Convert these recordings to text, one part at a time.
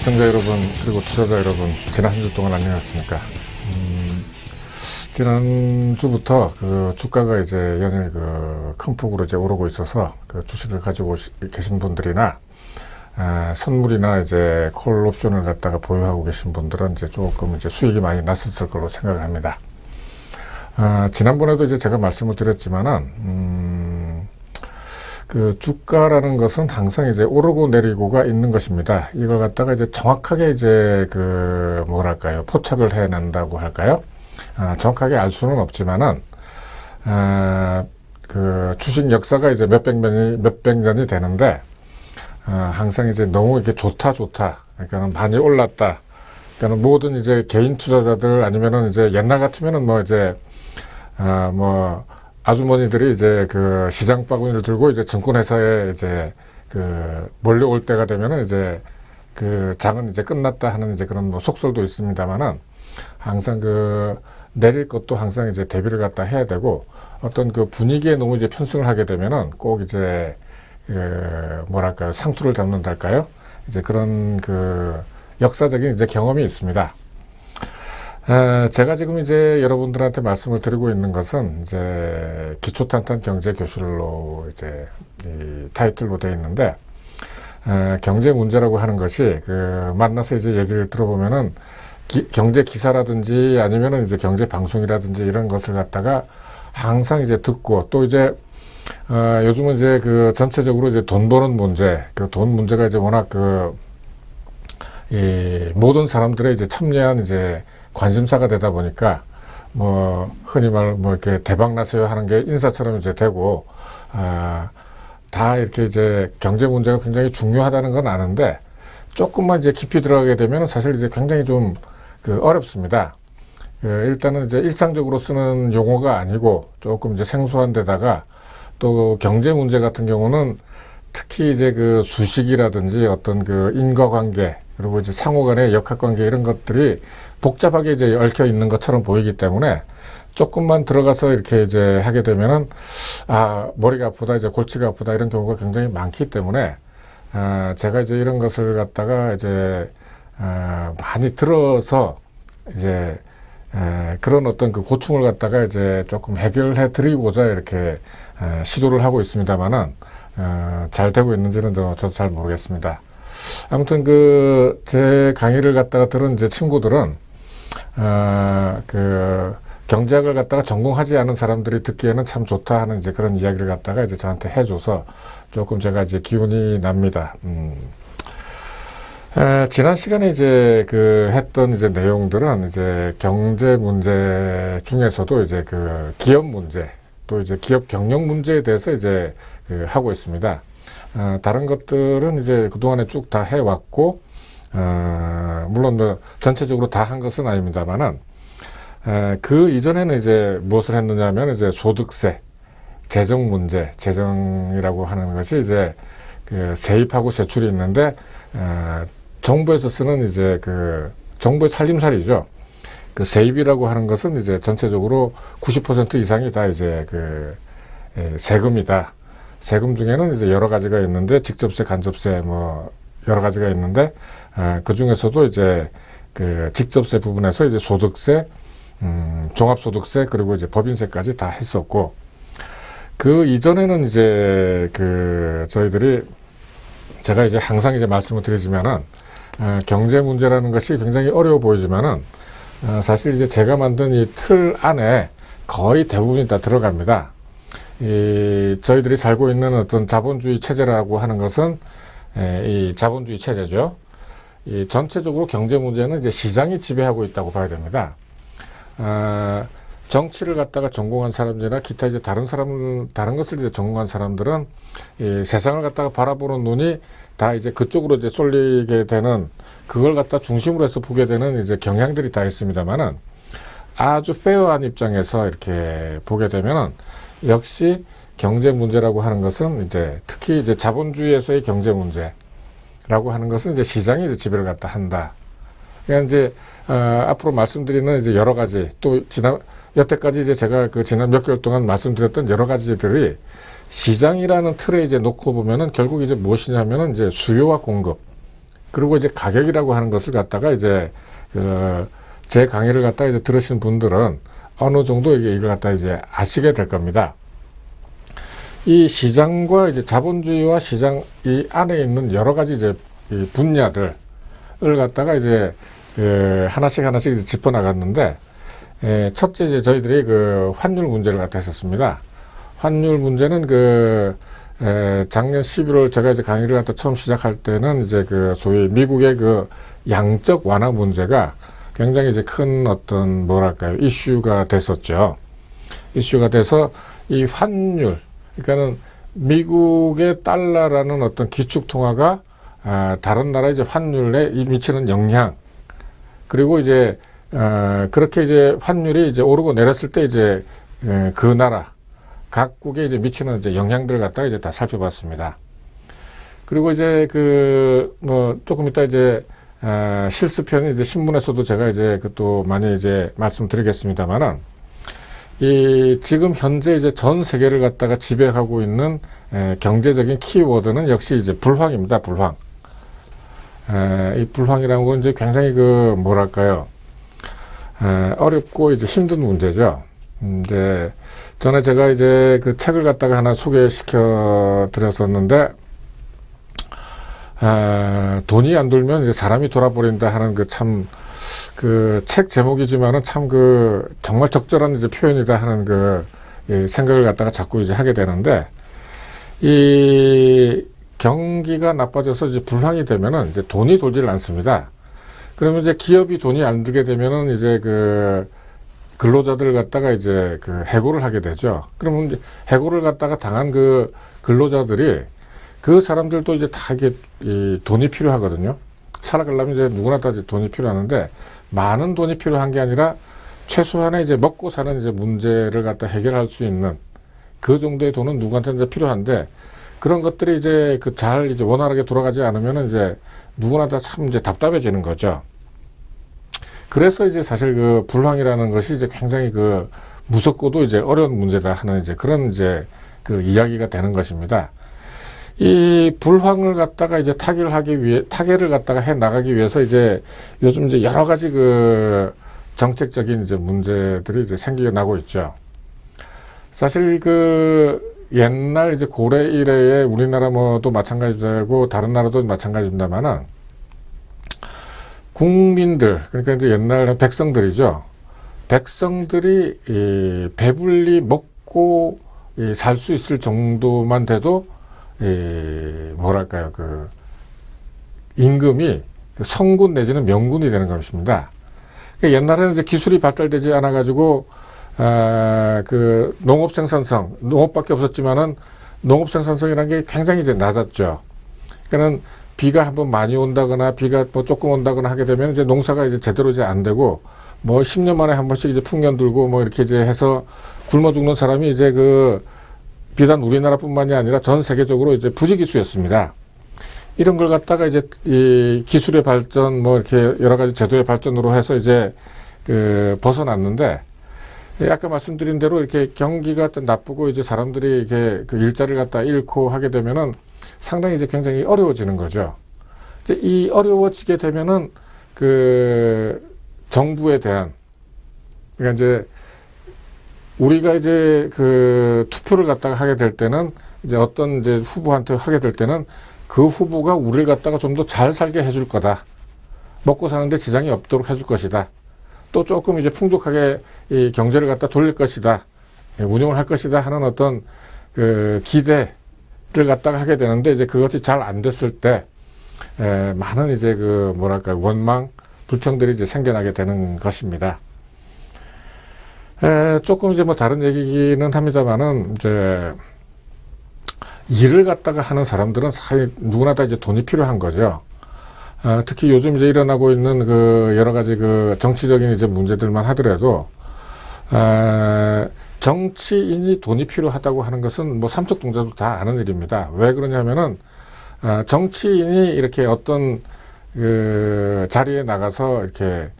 시청자 여러분 그리고 투자자 여러분, 지난 한 주 동안 안녕하셨습니까? 지난주부터 그 주가가 이제 연일 큰 폭으로 이제 오르고 있어서 그 주식을 가지고 계신 분들이나 선물이나 이제 콜 옵션을 갖다가 보유하고 계신 분들은 이제 조금 이제 수익이 많이 났었을 걸로 생각을 합니다. 지난번에도 이제 제가 말씀을 드렸지만은 그 주가라는 것은 항상 이제 오르고 내리고가 있는 것입니다. 이걸 갖다가 이제 정확하게 이제 그 뭐랄까요, 포착을 해낸다고 할까요? 정확하게 알 수는 없지만은 그 주식 역사가 이제 몇백 년이 되는데 항상 이제 너무 이렇게 좋다 그러니까 많이 올랐다. 그러니까 모든 이제 개인 투자자들 아니면은 이제 옛날 같으면은 뭐 이제 뭐 아주머니들이 이제 그 시장 바구니를 들고 이제 증권회사에 이제 그 몰려올 때가 되면은 이제 그 장은 이제 끝났다 하는 이제 그런 뭐 속설도 있습니다만은 항상 그 내릴 것도 항상 이제 대비를 갖다 해야 되고, 어떤 그 분위기에 너무 이제 편승을 하게 되면은 꼭 이제 그 뭐랄까요, 상투를 잡는달까요? 이제 그런 그 역사적인 이제 경험이 있습니다. 제가 지금 이제 여러분들한테 말씀을 드리고 있는 것은 이제 기초탄탄 경제 교실로 이제 이 타이틀로 되어 있는데, 경제 문제라고 하는 것이 그 만나서 이제 얘기를 들어보면은 경제 기사라든지 아니면은 이제 경제 방송이라든지 이런 것을 갖다가 항상 이제 듣고, 또 이제 요즘은 이제 그 전체적으로 이제 돈 버는 문제, 그 돈 문제가 이제 워낙 이 모든 사람들의 이제 첨예한 이제 관심사가 되다 보니까 뭐 흔히 말 뭐 이렇게 대박 나세요 하는 게 인사처럼 이제 되고, 다 이렇게 이제 경제 문제가 굉장히 중요하다는 건 아는데, 조금만 이제 깊이 들어가게 되면 사실 이제 굉장히 좀 어렵습니다. 일단은 이제 일상적으로 쓰는 용어가 아니고 조금 이제 생소한 데다가, 또 경제 문제 같은 경우는 특히 이제 그 수식이라든지 어떤 그 인과관계, 그리고 이제 상호 간의 역학관계, 이런 것들이 복잡하게 이제 얽혀 있는 것처럼 보이기 때문에 조금만 들어가서 이렇게 이제 하게 되면은 머리가 아프다, 이제 골치가 아프다, 이런 경우가 굉장히 많기 때문에 제가 이제 이런 것을 갖다가 이제 많이 들어서 이제 그런 어떤 그 고충을 갖다가 이제 조금 해결해 드리고자 이렇게 시도를 하고 있습니다만은 잘 되고 있는지는 저도 잘 모르겠습니다. 아무튼 그 제 강의를 갖다가 들은 이제 친구들은 그 경제학을 갖다가 전공하지 않은 사람들이 듣기에는 참 좋다 하는 이제 그런 이야기를 갖다가 이제 저한테 해줘서 조금 제가 이제 기운이 납니다. 지난 시간에 이제 그 했던 이제 내용들은 이제 경제 문제 중에서도 이제 그 기업 문제, 또 이제 기업 경영 문제에 대해서 이제 그 하고 있습니다. 다른 것들은 이제 그동안에 쭉 다 해왔고, 물론 뭐 전체적으로 다 한 것은 아닙니다만은, 그 이전에는 이제 무엇을 했느냐 하면 이제 소득세, 재정 문제, 재정이라고 하는 것이 이제 그 세입하고 세출이 있는데, 정부에서 쓰는 이제 그 정부의 살림살이죠. 그 세입이라고 하는 것은 이제 전체적으로 90% 이상이 다 이제 그 세금이다. 세금 중에는 이제 여러 가지가 있는데, 직접세, 간접세 뭐 여러 가지가 있는데, 그 중에서도 이제 그 직접세 부분에서 이제 소득세, 종합소득세, 그리고 이제 법인세까지 다 했었고, 그 이전에는 이제 그 저희들이, 제가 이제 항상 이제 말씀을 드리지만은 경제 문제라는 것이 굉장히 어려워 보이지만은 사실 이제 제가 만든 이 틀 안에 거의 대부분이 다 들어갑니다. 저희들이 살고 있는 어떤 자본주의 체제라고 하는 것은 이 자본주의 체제죠. 이 전체적으로 경제 문제는 이제 시장이 지배하고 있다고 봐야 됩니다. 정치를 갖다가 전공한 사람들이나 기타 이제 다른 것을 이제 전공한 사람들은 이 세상을 갖다가 바라보는 눈이 다 이제 그쪽으로 이제 쏠리게 되는, 그걸 갖다 중심으로 해서 보게 되는 이제 경향들이 다 있습니다만은, 아주 페어한 입장에서 이렇게 보게 되면은 역시 경제 문제라고 하는 것은 이제 특히 이제 자본주의에서의 경제 문제라고 하는 것은 이제 시장이 이제 지배를 갖다 한다. 그러니까 이제 앞으로 말씀드리는 이제 여러 가지, 또 여태까지 이제 제가 그 지난 몇 개월 동안 말씀드렸던 여러 가지들이 시장이라는 틀에 이제 놓고 보면은 결국 이제 무엇이냐면은 이제 수요와 공급, 그리고 이제 가격이라고 하는 것을 갖다가 이제 제 강의를 갖다가 이제 들으신 분들은 어느 정도 이걸 갖다 이제 아시게 될 겁니다. 이 시장과 이제 자본주의와 시장 이 안에 있는 여러 가지 이제 이 분야들을 갖다가 이제 하나씩 이제 짚어 나갔는데, 첫째 이제 저희들이 환율 문제를 갖다 했었습니다. 환율 문제는 작년 11월 제가 이제 강의를 갖다 처음 시작할 때는 이제 소위 미국의 양적 완화 문제가 굉장히 이제 큰 어떤 뭐랄까요, 이슈가 됐었죠. 이슈가 돼서 이 환율, 그러니까는 미국의 달러라는 어떤 기축 통화가 다른 나라의 이제 환율에 미치는 영향, 그리고 이제 그렇게 이제 환율이 이제 오르고 내렸을 때 이제 그 나라 각국에 이제 미치는 이제 영향들을 갖다가 이제 다 살펴봤습니다. 그리고 이제 뭐 조금 이따 이제 실습편 이제 신문에서도 제가 이제 또 많이 이제 말씀드리겠습니다만은, 이 지금 현재 이제 전 세계를 갖다가 지배하고 있는 경제적인 키워드는 역시 이제 불황입니다. 불황. 이 불황이라는 건 이제 굉장히 뭐랄까요, 어렵고 이제 힘든 문제죠. 이제 전에 제가 이제 책을 갖다가 하나 소개시켜 드렸었는데, 돈이 안 돌면 이제 사람이 돌아버린다 하는 책 제목이지만은 참 정말 적절한 이제 표현이다 하는 생각을 갖다가 자꾸 이제 하게 되는데, 이 경기가 나빠져서 이제 불황이 되면은 이제 돈이 돌지를 않습니다. 그러면 이제 기업이 돈이 안 들게 되면은 이제 근로자들을 갖다가 이제 해고를 하게 되죠. 그러면 이제 해고를 갖다가 당한 근로자들이 그 사람들도 이제 다 이게 돈이 필요하거든요. 살아가려면 이제 누구나 다 이제 돈이 필요하는데, 많은 돈이 필요한 게 아니라 최소한의 이제 먹고 사는 이제 문제를 갖다 해결할 수 있는 그 정도의 돈은 누구한테 이제 필요한데, 그런 것들이 이제 잘 이제 원활하게 돌아가지 않으면은 이제 누구나 다 참 이제 답답해지는 거죠. 그래서 이제 사실 불황이라는 것이 이제 굉장히 무섭고도 이제 어려운 문제다 하는 이제 그런 이제 이야기가 되는 것입니다. 이 불황을 갖다가 이제 타개를 갖다가 해 나가기 위해서 이제 요즘 이제 여러 가지 정책적인 이제 문제들이 이제 생겨나고 있죠. 사실 옛날 이제 고래 이래에 우리나라 뭐도 마찬가지고 다른 나라도 마찬가지입니다만은, 국민들, 그러니까 이제 옛날 백성들이죠. 백성들이 배불리 먹고 살 수 있을 정도만 돼도 뭐랄까요, 임금이 성군 내지는 명군이 되는 것입니다. 그러니까 옛날에는 이제 기술이 발달되지 않아 가지고 농업 생산성, 농업밖에 없었지만은 농업 생산성이라는 게 굉장히 이제 낮았죠. 그러니까는 비가 한번 많이 온다거나 비가 뭐 조금 온다거나 하게 되면 이제 농사가 이제 제대로 이제 안 되고, 뭐 10년 만에 한 번씩 이제 풍년 들고 뭐 이렇게 이제 해서 굶어 죽는 사람이 이제 비단 우리나라뿐만이 아니라 전 세계적으로 이제 부지기수였습니다. 이런 걸 갖다가 이제 이 기술의 발전, 뭐 이렇게 여러 가지 제도의 발전으로 해서 이제 벗어났는데, 아까 말씀드린 대로 이렇게 경기가 좀 나쁘고 이제 사람들이 이렇게 일자리를 갖다 잃고 하게 되면은 상당히 이제 굉장히 어려워지는 거죠. 이제 이 어려워지게 되면은 정부에 대한, 그러니까 이제 우리가 이제 투표를 갖다가 하게 될 때는 이제 어떤 이제 후보한테 하게 될 때는 그 후보가 우리를 갖다가 좀 더 잘 살게 해줄 거다. 먹고 사는데 지장이 없도록 해줄 것이다. 또 조금 이제 풍족하게 이 경제를 갖다 돌릴 것이다. 운영을 할 것이다 하는 어떤 기대를 갖다가 하게 되는데, 이제 그것이 잘 안 됐을 때 많은 이제 뭐랄까 원망, 불평들이 이제 생겨나게 되는 것입니다. 조금 이제 뭐 다른 얘기는 합니다만은, 이제 일을 갖다가 하는 사람들은 사실 누구나 다 이제 돈이 필요한 거죠. 특히 요즘 이제 일어나고 있는 여러 가지 정치적인 이제 문제들만 하더라도, 정치인이 돈이 필요하다고 하는 것은 뭐 삼척동자도 다 아는 일입니다. 왜 그러냐면은, 정치인이 이렇게 어떤 자리에 나가서 이렇게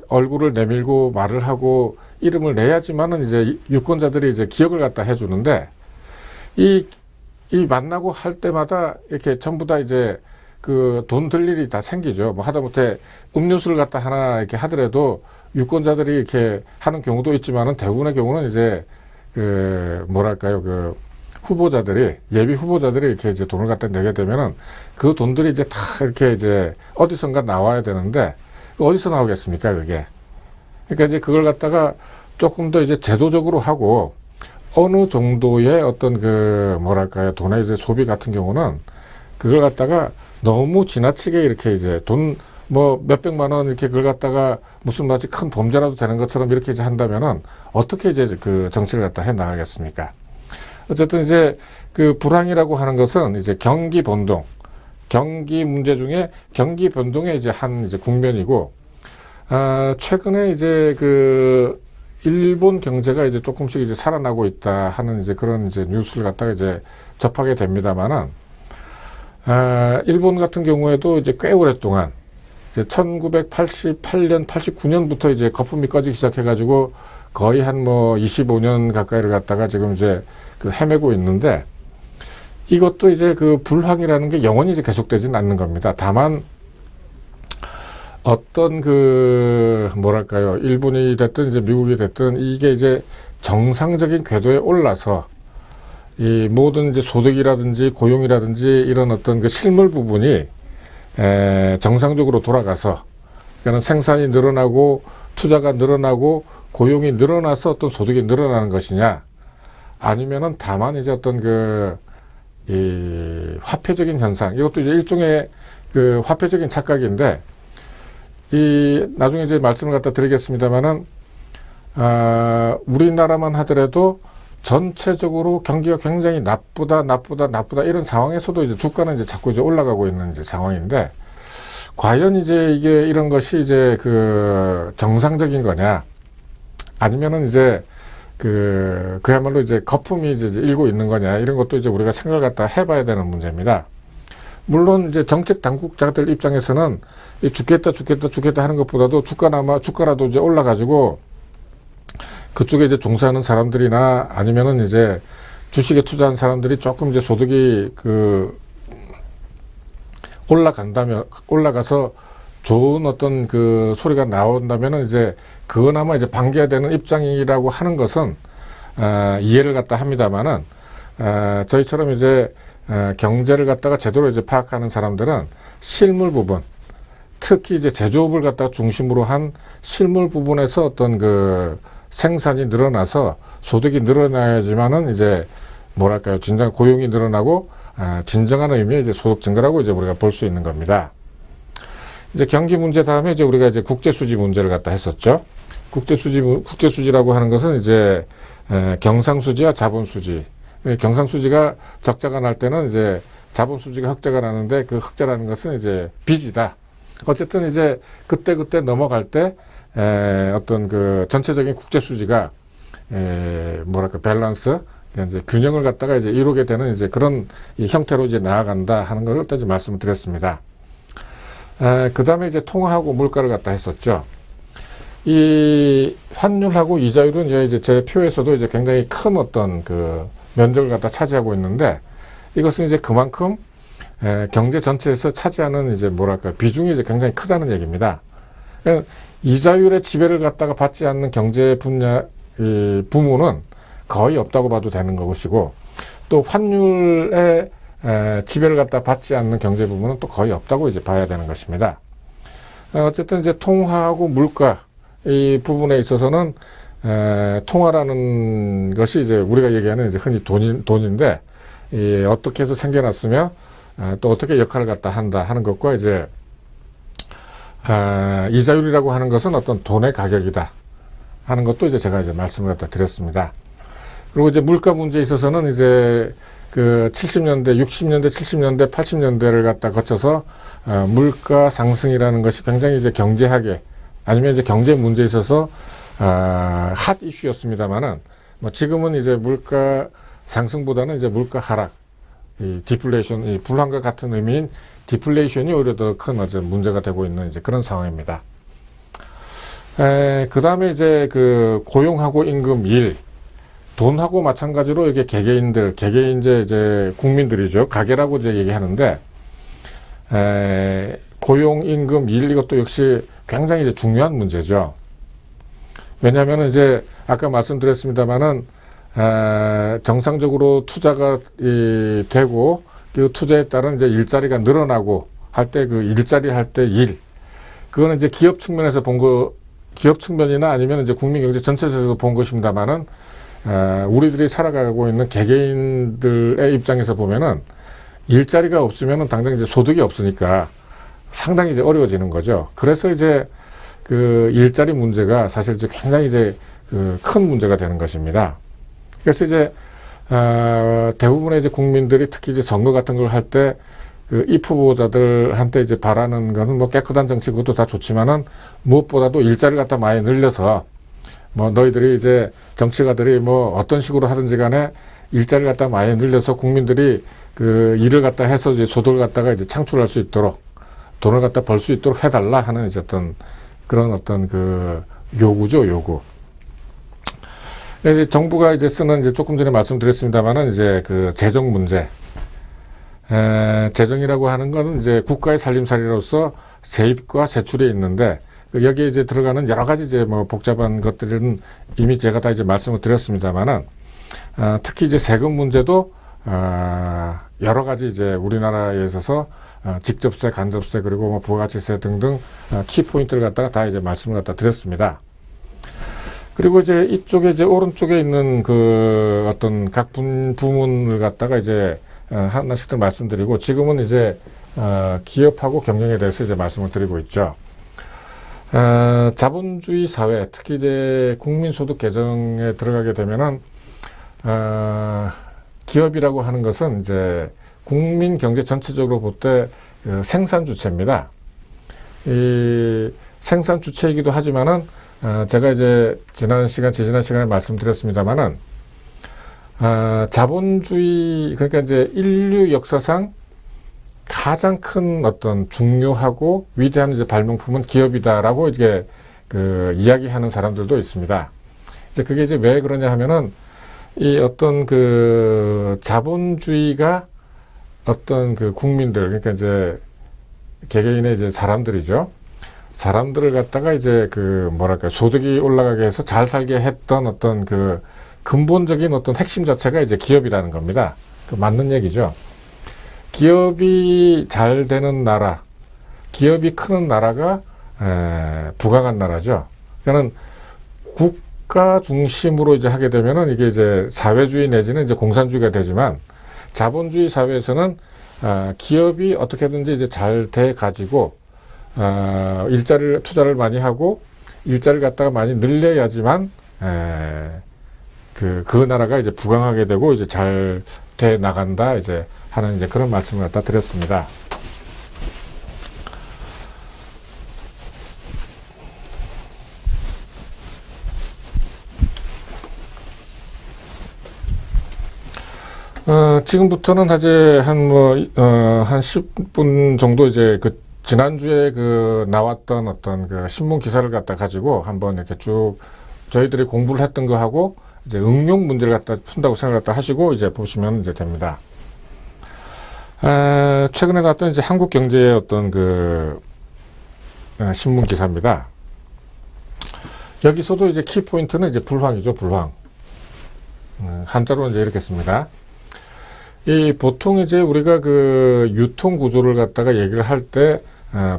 얼굴을 내밀고 말을 하고 이름을 내야지만은 이제 유권자들이 이제 기억을 갖다 해주는데, 이 만나고 할 때마다 이렇게 전부 다 이제 그 돈 들 일이 다 생기죠. 뭐 하다못해 음료수를 갖다 하나 이렇게 하더라도 유권자들이 이렇게 하는 경우도 있지만은 대부분의 경우는 이제 그 뭐랄까요, 그 후보자들이, 예비 후보자들이 이렇게 이제 돈을 갖다 내게 되면은 그 돈들이 이제 다 이렇게 이제 어디선가 나와야 되는데 어디서 나오겠습니까, 그게. 그러니까 이제 그걸 갖다가 조금 더 이제 제도적으로 하고 어느 정도의 어떤 그 뭐랄까요, 돈의 이제 소비 같은 경우는 그걸 갖다가 너무 지나치게 이렇게 이제 돈 뭐 몇백만 원 이렇게 그걸 갖다가 무슨 마치 큰 범죄라도 되는 것처럼 이렇게 이제 한다면은 어떻게 이제 그 정치를 갖다 해 나가겠습니까? 어쨌든 이제 그 불황이라고 하는 것은 이제 경기 변동, 경기 문제 중에 경기 변동의 이제 한 이제 국면이고, 최근에 이제 그 일본 경제가 이제 조금씩 이제 살아나고 있다 하는 이제 그런 이제 뉴스를 갖다가 이제 접하게 됩니다만은, 일본 같은 경우에도 이제 꽤 오랫동안 이제 1988년, 89년부터 이제 거품이 꺼지기 시작해가지고 거의 한 뭐 25년 가까이를 갖다가 지금 이제 그 헤매고 있는데, 이것도 이제 그 불황이라는 게 영원히 이제 계속되지는 않는 겁니다. 다만 어떤 그 뭐랄까요, 일본이 됐든 이제 미국이 됐든 이게 이제 정상적인 궤도에 올라서 이 모든 이제 소득이라든지 고용이라든지 이런 어떤 그 실물 부분이 정상적으로 돌아가서, 그러니까 생산이 늘어나고 투자가 늘어나고 고용이 늘어나서 어떤 소득이 늘어나는 것이냐, 아니면은 다만 이제 어떤 그 이 화폐적인 현상, 이것도 이제 일종의 그 화폐적인 착각인데, 이 나중에 이제 말씀을 갖다 드리겠습니다만은, 우리나라만 하더라도 전체적으로 경기가 굉장히 나쁘다 이런 상황에서도 이제 주가는 이제 자꾸 이제 올라가고 있는 이제 상황인데, 과연 이제 이게 이런 것이 이제 그 정상적인 거냐, 아니면은 이제 그야말로 이제 거품이 이제 일고 있는 거냐, 이런 것도 이제 우리가 생각을 갖다 해봐야 되는 문제입니다. 물론 이제 정책 당국자들 입장에서는 이 죽겠다 하는 것보다도 주가라도 이제 올라가지고 그쪽에 이제 종사하는 사람들이나 아니면은 이제 주식에 투자한 사람들이 조금 이제 소득이 그 올라가서 좋은 어떤 그 소리가 나온다면은 이제 그나마 이제 반겨야 되는 입장이라고 하는 것은 이해를 갖다 합니다만은, 저희처럼 이제 경제를 갖다가 제대로 이제 파악하는 사람들은 실물 부분, 특히 이제 제조업을 갖다가 중심으로 한 실물 부분에서 어떤 그 생산이 늘어나서 소득이 늘어나야지만은 이제 뭐랄까요, 진정 고용이 늘어나고 진정한 의미의 이제 소득 증가라고 이제 우리가 볼 수 있는 겁니다. 이제 경기 문제 다음에 이제 우리가 이제 국제수지 문제를 갖다 했었죠. 국제수지라고 하는 것은 이제 경상수지와 자본수지. 경상수지가 적자가 날 때는 이제 자본수지가 흑자가 나는데, 그 흑자라는 것은 이제 빚이다. 어쨌든 이제 그때 넘어갈 때 어떤 그 전체적인 국제수지가 뭐랄까 밸런스, 이제 균형을 갖다가 이제 이루게 되는 이제 그런 이 형태로 이제 나아간다 하는 걸 일단 말씀을 드렸습니다. 그 다음에 이제 통화하고 물가를 갖다 했었죠. 이 환율하고 이자율은 이제 제 표에서도 이제 굉장히 큰 어떤 그 면적을 갖다 차지하고 있는데, 이것은 이제 그만큼 경제 전체에서 차지하는 이제 뭐랄까 비중이 이제 굉장히 크다는 얘기입니다. 이자율의 지배를 갖다가 받지 않는 경제 분야 부문은 거의 없다고 봐도 되는 것이고, 또 환율의 지배를 갖다 받지 않는 경제 부분은 또 거의 없다고 이제 봐야 되는 것입니다. 어쨌든 이제 통화하고 물가 이 부분에 있어서는 통화라는 것이 이제 우리가 얘기하는 이제 흔히 돈인데, 어떻게 해서 생겨났으며 또 어떻게 역할을 갖다 한다 하는 것과 이제 이자율이라고 하는 것은 어떤 돈의 가격이다 하는 것도 이제 제가 이제 말씀을 갖다 드렸습니다. 그리고 이제 물가 문제에 있어서는 이제 그 70년대, 60년대, 70년대, 80년대를 갖다 거쳐서 물가 상승이라는 것이 굉장히 이제 경제학에 아니면 이제 경제 문제에 있어서 핫 이슈였습니다만은, 뭐 지금은 이제 물가 상승보다는 이제 물가 하락, 이 디플레이션, 이 불황과 같은 의미인 디플레이션이 오히려 더 큰 어제 문제가 되고 있는 이제 그런 상황입니다. 그 다음에 이제 그 고용하고 임금, 일, 돈하고 마찬가지로 이게 개개인들, 이제 국민들이죠. 가계라고 이제 얘기하는데, 고용, 임금, 일 이것도 역시 굉장히 이제 중요한 문제죠. 왜냐하면 이제 아까 말씀드렸습니다만은 정상적으로 투자가 되고 그 투자에 따른 이제 일자리가 늘어나고 할 때 그 일자리 할 때 일, 그거는 이제 기업 측면에서 본 거, 기업 측면이나 아니면 이제 국민 경제 전체에서도 본 것입니다만은 우리들이 살아가고 있는 개개인들의 입장에서 보면은 일자리가 없으면은 당장 이제 소득이 없으니까 상당히 이제 어려워지는 거죠. 그래서 이제 그 일자리 문제가 사실 이제 굉장히 이제 그 큰 문제가 되는 것입니다. 그래서 이제 대부분의 이제 국민들이 특히 이제 선거 같은 걸 할 때 그 입 후보자들한테 이제 바라는 거는 뭐 깨끗한 정치 그것도 다 좋지만은 무엇보다도 일자리를 갖다 많이 늘려서 뭐 너희들이 이제 정치가들이 뭐 어떤 식으로 하든지 간에 일자리를 갖다 많이 늘려서 국민들이 그 일을 갖다 해서 이제 소득을 갖다가 이제 창출할 수 있도록 돈을 갖다 벌 수 있도록 해달라 하는 이제 어떤 그런 어떤 그 요구죠, 요구. 이제 정부가 이제 쓰는 이제 조금 전에 말씀드렸습니다만은 이제 그 재정 문제. 재정이라고 하는 거는 이제 국가의 살림살이로서 세입과 세출이 있는데 여기에 이제 들어가는 여러 가지 이제 뭐 복잡한 것들은 이미 제가 다 이제 말씀을 드렸습니다만은 특히 이제 세금 문제도 여러 가지 이제 우리나라에 있어서 직접세, 간접세 그리고 뭐 부가가치세 등등 키포인트를 갖다가 다 이제 말씀을 갖다 드렸습니다. 그리고 이제 이쪽에 이제 오른쪽에 있는 그 어떤 각 부문을 갖다가 이제 하나씩들 말씀드리고 지금은 이제 기업하고 경영에 대해서 이제 말씀을 드리고 있죠. 자본주의 사회, 특히 이제 국민소득 개정에 들어가게 되면은 기업이라고 하는 것은 이제 국민 경제 전체적으로 볼 때 생산 주체입니다. 이 생산 주체이기도 하지만은 제가 이제 지지난 시간에 말씀드렸습니다만은 자본주의, 그러니까 이제 인류 역사상 가장 큰 어떤 중요하고 위대한 이제 발명품은 기업이다라고 이게 그 이야기하는 사람들도 있습니다. 이제 그게 이제 왜 그러냐 하면은 이 어떤 그 자본주의가 어떤 그 국민들, 그러니까 이제 개개인의 이제 사람들이죠. 사람들을 갖다가 이제 그 뭐랄까 소득이 올라가게 해서 잘 살게 했던 어떤 그 근본적인 어떤 핵심 자체가 이제 기업이라는 겁니다. 그 맞는 얘기죠. 기업이 잘 되는 나라, 기업이 크는 나라가 부강한 나라죠. 그러니까 국가 중심으로 이제 하게 되면은 이게 이제 사회주의 내지는 이제 공산주의가 되지만 자본주의 사회에서는 기업이 어떻게든지 이제 잘 돼 가지고 투자를 많이 하고 일자리를 갖다가 많이 늘려야지만 그 나라가 이제 부강하게 되고 이제 잘 돼 나간다 이제 하는 이제 그런 말씀을 갖다 드렸습니다. 지금부터는 이제 한 10분 정도 이제 그 지난주에 그 나왔던 어떤 그 신문 기사를 갖다 가지고 한번 이렇게 쭉 저희들이 공부를 했던 거 하고 이제 응용 문제를 갖다 푼다고 생각을 갖다 하시고 이제 보시면 이제 됩니다. 최근에 나왔던 이제 한국경제의 어떤 그 신문 기사입니다. 여기서도 이제 키포인트는 이제 불황이죠, 불황. 한자로 이제 이렇게 씁니다. 보통 이제 우리가 그 유통 구조를 갖다가 얘기를 할 때,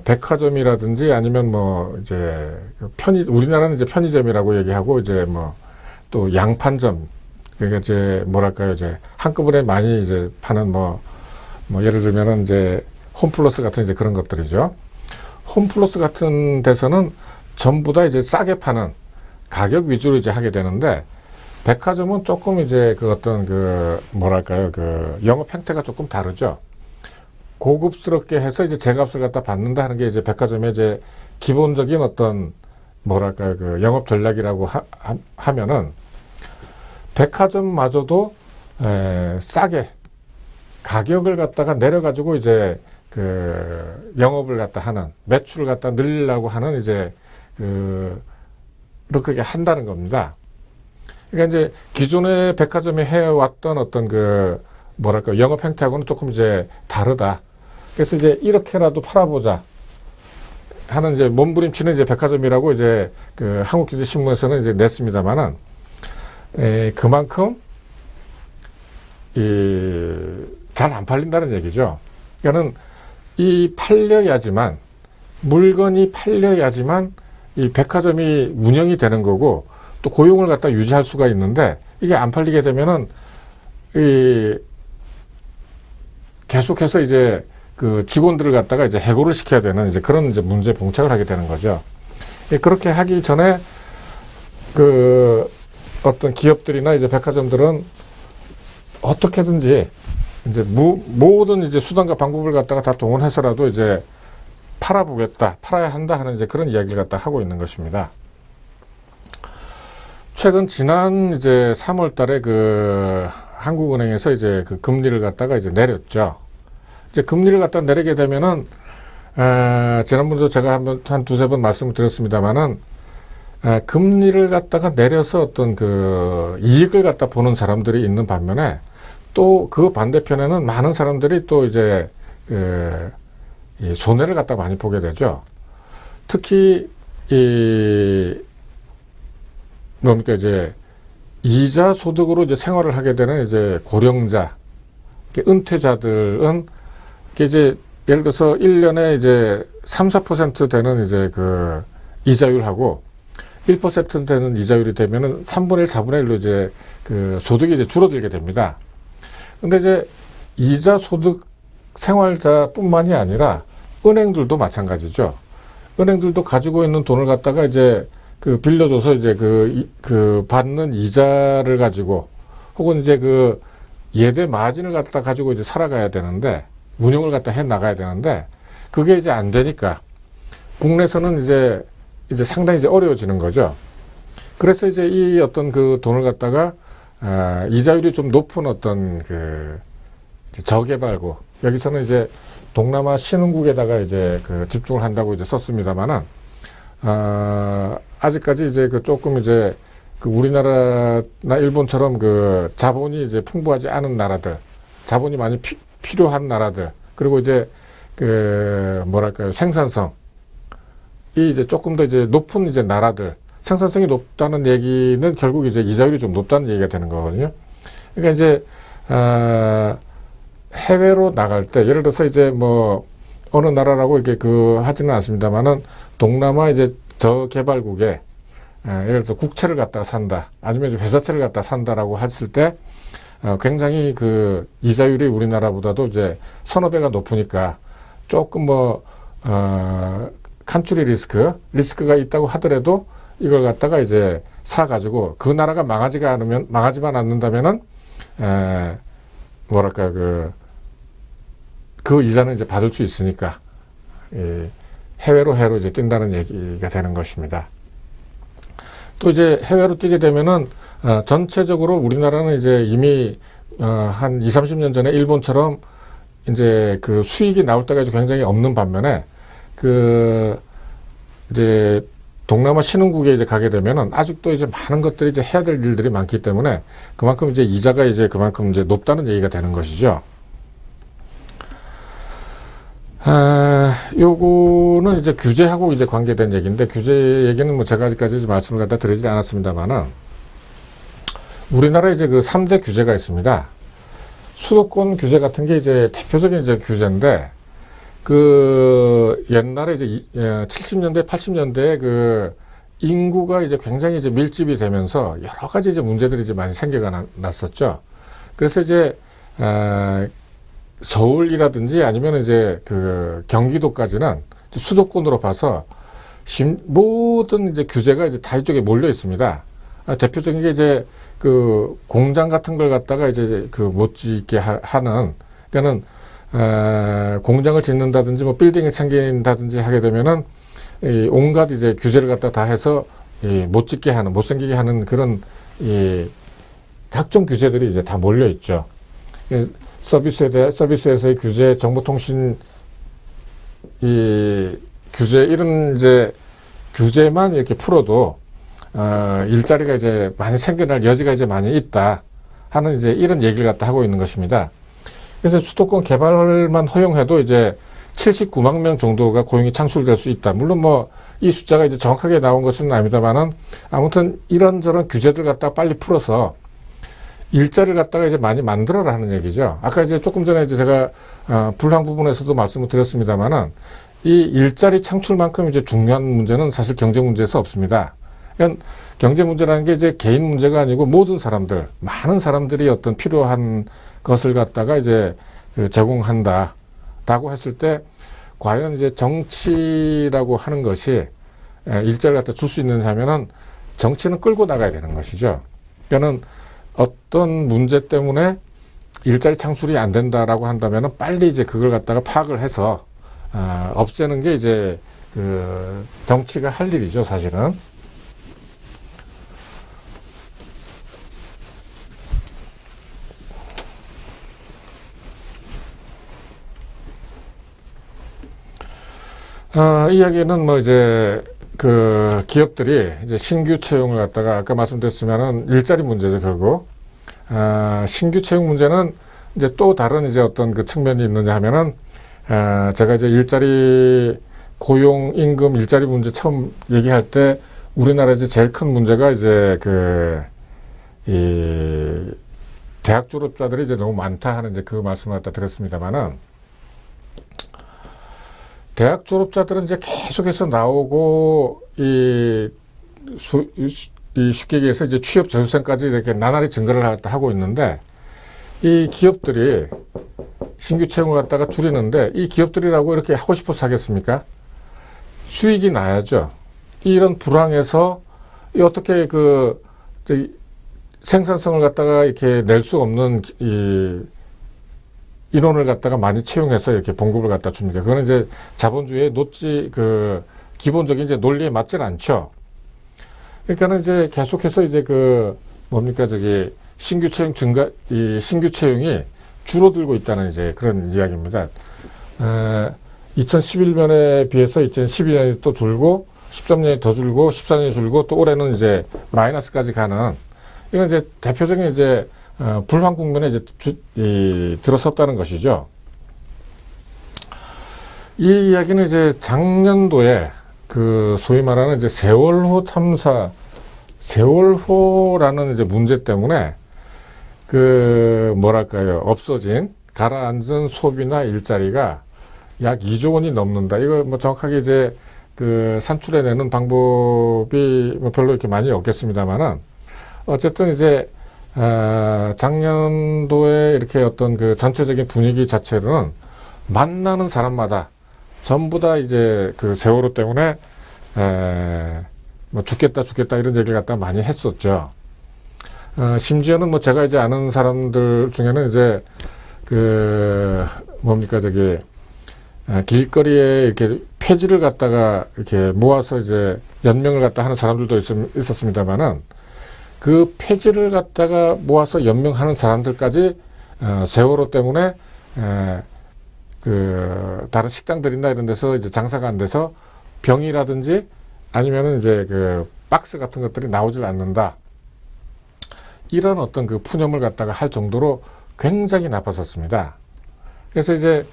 백화점이라든지 아니면 뭐 이제 우리나라는 이제 편의점이라고 얘기하고 이제 뭐 또 양판점, 그러니까 이제 뭐랄까요, 이제 한꺼번에 많이 이제 파는 뭐 예를 들면은 이제 홈플러스 같은 이제 그런 것들이죠. 홈플러스 같은 데서는 전부 다 이제 싸게 파는 가격 위주로 이제 하게 되는데, 백화점은 조금 이제 그 어떤 그 뭐랄까요, 그 영업 형태가 조금 다르죠. 고급스럽게 해서 이제 제값을 갖다 받는다 하는 게 이제 백화점의 이제 기본적인 어떤 뭐랄까요, 그 영업 전략이라고 하면은 백화점마저도 싸게 가격을 갖다가 내려가지고 이제 그 영업을 갖다 하는, 매출을 갖다 늘리려고 하는 이제 그렇게 한다는 겁니다. 그러니까 이제 기존의 백화점이 해왔던 어떤 그 뭐랄까 영업 형태하고는 조금 이제 다르다. 그래서 이제 이렇게라도 팔아보자 하는 이제 몸부림치는 이제 백화점이라고 이제 그 한국경제신문에서는 이제 냈습니다만은, 그만큼 잘 안 팔린다는 얘기죠. 그러니까는 이 팔려야지만, 물건이 팔려야지만 이 백화점이 운영이 되는 거고, 또 고용을 갖다 유지할 수가 있는데, 이게 안 팔리게 되면은 계속해서 이제 그 직원들을 갖다가 이제 해고를 시켜야 되는 이제 그런 이제 문제에 봉착을 하게 되는 거죠. 그렇게 하기 전에 그 어떤 기업들이나 이제 백화점들은 어떻게든지 이제 모든 이제 수단과 방법을 갖다가 다 동원해서라도 이제 팔아보겠다, 팔아야 한다 하는 이제 그런 이야기를 갖다 하고 있는 것입니다. 최근 지난 이제 3월 달에 그 한국은행에서 이제 그 금리를 갖다가 이제 내렸죠. 이제 금리를 갖다 내리게 되면은, 지난번에도 제가 한 두세 번 말씀을 드렸습니다만은, 금리를 갖다가 내려서 어떤 그 이익을 갖다 보는 사람들이 있는 반면에, 또 그 반대편에는 많은 사람들이 또 이제 그 이 손해를 갖다 많이 보게 되죠. 특히 뭡니까 이제 이자 소득으로 이제 생활을 하게 되는 이제 고령자, 은퇴자들은 이제 예를 들어서 1년에 이제 3, 4% 되는 이제 그 이자율하고 1% 되는 이자율이 되면은 3분의 1, 4분의 1로 이제 그 소득이 이제 줄어들게 됩니다. 근데 이제 이자 소득 생활자뿐만이 아니라 은행들도 마찬가지죠. 은행들도 가지고 있는 돈을 갖다가 이제 그 빌려줘서 이제 그 받는 이자를 가지고 혹은 이제 그 예대 마진을 갖다 가지고 이제 살아가야 되는데, 운영을 갖다 해 나가야 되는데, 그게 이제 안 되니까 국내에서는 이제 상당히 이제 어려워지는 거죠. 그래서 이제 이 어떤 그 돈을 갖다가 이자율이 좀 높은 어떤 그 저개발국, 여기서는 이제 동남아 신흥국에다가 이제 그 집중을 한다고 이제 썼습니다만은, 아직까지 이제 그 조금 이제 그 우리나라나 일본처럼 그 자본이 이제 풍부하지 않은 나라들, 자본이 많이 필요한 나라들, 그리고 이제 그 뭐랄까요, 생산성이 이제 조금 더 이제 높은 이제 나라들, 생산성이 높다는 얘기는 결국 이제 이자율이 좀 높다는 얘기가 되는 거거든요. 그러니까 이제 해외로 나갈 때, 예를 들어서 이제 뭐 어느 나라라고 이렇게 그 하지는 않습니다만은, 동남아 이제 저개발국에 예를 들어서 국채를 갖다가 산다, 아니면 회사채를 갖다가 산다라고 했을 때 굉장히 그 이자율이 우리나라보다도 이제 서너 배가 높으니까 조금 뭐 칸츄리 리스크가 있다고 하더라도 이걸 갖다가 이제 사가지고 그 나라가 망하지만 않는다면은 뭐랄까 그 이자는 이제 받을 수 있으니까 해외로 이제 뛴다는 얘기가 되는 것입니다. 또 이제 해외로 뛰게 되면은 전체적으로 우리나라는 이제 이미 한 20, 30년 전에 일본처럼 이제 그 수익이 나올 때가 굉장히 없는 반면에 그 이제 동남아 신흥국에 이제 가게 되면은 아직도 이제 많은 것들이 이제 해야 될 일들이 많기 때문에 그만큼 이제 이자가 이제 그만큼 이제 높다는 얘기가 되는 것이죠. 요거는 이제 규제하고 이제 관계된 얘기인데, 규제 얘기는 뭐 제가 아직까지 말씀을 갖다 드리지 않았습니다만은, 우리나라에 이제 그 3대 규제가 있습니다. 수도권 규제 같은 게 이제 대표적인 이제 규제인데, 그 옛날에 이제 70년대, 80년대에 그 인구가 이제 굉장히 이제 밀집이 되면서 여러 가지 이제 문제들이 이제 많이 생겨가 났었죠. 그래서 이제 서울이라든지 아니면 이제 그 경기도까지는 수도권으로 봐서 모든 이제 규제가 이제 다 이쪽에 몰려 있습니다. 대표적인 게 이제 그 공장 같은 걸 갖다가 이제 그 못 짓게 하는, 그러니까는 공장을 짓는다든지 뭐 빌딩을 생긴다든지 하게 되면은 이 온갖 이제 규제를 갖다 다 해서 못 짓게 하는, 못 생기게 하는 그런 각종 규제들이 이제 다 몰려 있죠. 서비스에서의 규제, 정보통신 규제, 이런 이제 규제만 이렇게 풀어도 일자리가 이제 많이 생겨날 여지가 이제 많이 있다 하는 이제 이런 얘기를 갖다 하고 있는 것입니다. 그래서 수도권 개발만 허용해도 이제 79만 명 정도가 고용이 창출될 수 있다. 물론 뭐 이 숫자가 이제 정확하게 나온 것은 아닙니다만은 아무튼 이런저런 규제들 갖다가 빨리 풀어서 일자리를 갖다가 이제 많이 만들어라 하는 얘기죠. 아까 이제 조금 전에 이제 제가 불황 부분에서도 말씀을 드렸습니다만은 이 일자리 창출만큼 이제 중요한 문제는 사실 경제 문제에서 없습니다. 그러니까 경제 문제라는 게 이제 개인 문제가 아니고 모든 사람들, 많은 사람들이 어떤 필요한 것을 갖다가 이제 제공한다라고 했을 때 과연 이제 정치라고 하는 것이 일자리를 갖다 줄 수 있느냐면은 정치는 끌고 나가야 되는 것이죠. 그러니까는 어떤 문제 때문에 일자리 창출이 안 된다라고 한다면은 빨리 이제 그걸 갖다가 파악을 해서 없애는 게 이제 그 정치가 할 일이죠, 사실은. 이야기는 뭐 이제 그 기업들이 이제 신규 채용을 갖다가 아까 말씀드렸지만은 일자리 문제죠, 결국. 신규 채용 문제는 이제 또 다른 이제 어떤 그 측면이 있느냐 하면은 제가 이제 일자리 고용 임금 일자리 문제 처음 얘기할 때 우리나라 이제 제일 큰 문제가 이제 이 대학 졸업자들이 이제 너무 많다 하는 이제 그 말씀을 갖다 드렸습니다만은 대학 졸업자들은 이제 계속해서 나오고 쉽게 얘기해서 이제 취업 재수생까지 이렇게 나날이 증가를 하고 있는데 이 기업들이 신규 채용을 갖다가 줄이는데 이 기업들이라고 이렇게 하고 싶어서 하겠습니까? 수익이 나야죠. 이런 불황에서 어떻게 그 생산성을 갖다가 이렇게 낼 수 없는 인원을 갖다가 많이 채용해서 이렇게 봉급을 갖다 줍니까? 그거는 이제 자본주의의 기본적인 이제 논리에 맞질 않죠. 그러니까는 이제 계속해서 이제 신규 채용이 줄어들고 있다는 이제 그런 이야기입니다. 2011년에 비해서 2012년이 또 줄고 13년이 더 줄고 14년이 줄고 또 올해는 이제 마이너스까지 가는 이건 이제 대표적인 이제 불황 국면에 이제 들어섰다는 것이죠. 이 이야기는 이제 작년도에 그 소위 말하는 이제 세월호라는 이제 문제 때문에 없어진 가라앉은 소비나 일자리가 약 2조 원이 넘는다. 이거 뭐 정확하게 이제 그 산출해내는 방법이 뭐 별로 이렇게 많이 없겠습니다만은 어쨌든 이제 작년도에 이렇게 어떤 그 전체적인 분위기 자체로는 만나는 사람마다 전부 다 이제 그 세월호 때문에 뭐 죽겠다 이런 얘기를 갖다 많이 했었죠. 심지어는 뭐 제가 이제 아는 사람들 중에는 이제 길거리에 이렇게 폐지를 갖다가 이렇게 모아서 이제 연명을 갖다 하는 사람들도 있었습니다만은 그 폐지를 갖다가 모아서 연명하는 사람들까지 세월호 때문에 다른 식당들이나 이런 데서 이제 장사가 안 돼서 병이라든지 아니면은 이제 그 박스 같은 것들이 나오질 않는다. 이런 어떤 그 푸념을 갖다가 할 정도로 굉장히 나빴었습니다. 그래서 이제